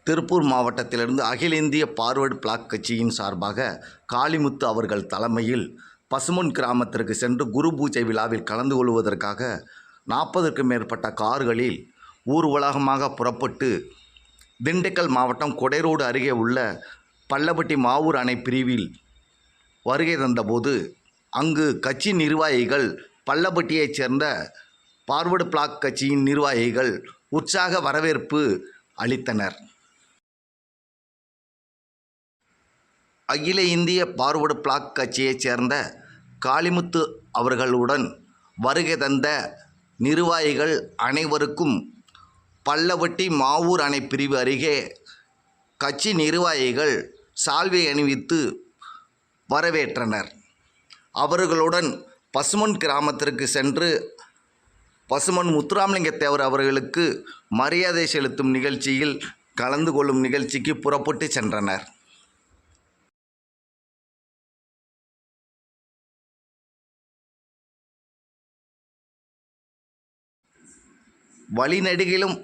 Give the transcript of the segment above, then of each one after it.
திருப்பூர் மாவட்டத்திலிருந்து அகில இந்திய பார்வர்டு பிளாக் கட்சியின் சார்பாக காளிமுத்து அவர்கள் தலைமையில் பசுமன் கிராமத்திற்கு சென்று குரு பூஜை விழாவில் கலந்து கொள்வதற்காக 40க்கும் மேற்பட்ட கார்களில் ஊர்வலகமாக புறப்பட்டு திண்டுக்கல் மாவட்டம் கொடைரோடு அருகே உள்ள பள்ளப்பட்டி மாவூர் அணை பிரிவில் வருகை தந்தபோது அங்கு கட்சி நிர்வாகிகள் பள்ளப்பட்டியைச் சேர்ந்த பார்வர்டு பிளாக் கட்சியின் நிர்வாகிகள் உற்சாக வரவேற்பு அளித்தனர். அகில இந்திய பார்வர்டு பிளாக் கட்சியைச் சேர்ந்த காளிமுத்து அவர்களுடன் வருகை தந்த நிர்வாகிகள் அனைவருக்கும் பள்ளப்பட்டி மாவூர் அணை பிரிவு அருகே கட்சி நிர்வாகிகள் சால்வை அணிவித்து வரவேற்றனர். அவர்களுடன் பசுமன் கிராமத்திற்கு சென்று பசுமன் முத்துராமலிங்க தேவர் அவர்களுக்கு மரியாதை செலுத்தும் நிகழ்ச்சியில் கலந்து கொள்ளும் நிகழ்ச்சிக்கு புறப்பட்டு சென்றனர். வழிநெடுகிலும்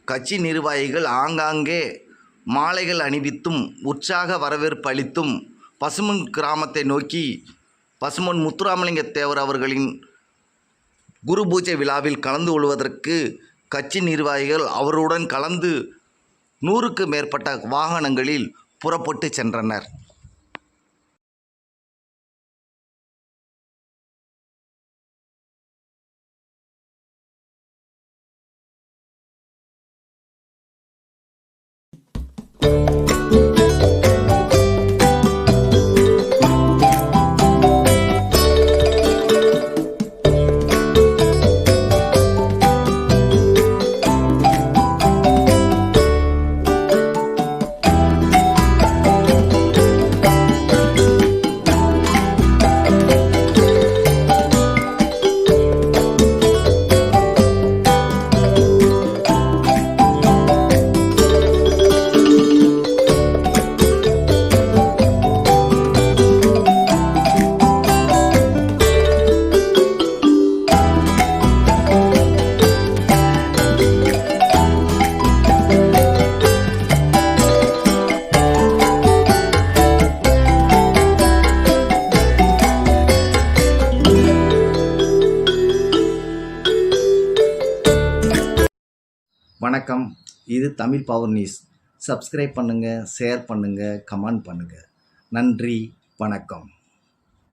கட்சி நிர்வாகிகள் ஆங்காங்கே மாலைகள் அணிவித்தும் உற்சாக வரவேற்பு அளித்தும் பசுமன் கிராமத்தை நோக்கி பசுமன் முத்துராமலிங்க தேவர் அவர்களின் குரு பூஜை விழாவில் கலந்து கொள்வதற்கு கட்சி நிர்வாகிகள் அவருடன் கலந்து 100க்கும் மேற்பட்ட வாகனங்களில் புறப்பட்டு சென்றனர். வணக்கம், இது தமிழ் பவர் நியூஸ். சப்ஸ்கிரைப் பண்ணுங்கள், ஷேர் பண்ணுங்கள், கமெண்ட் பண்ணுங்கள். நன்றி, வணக்கம்.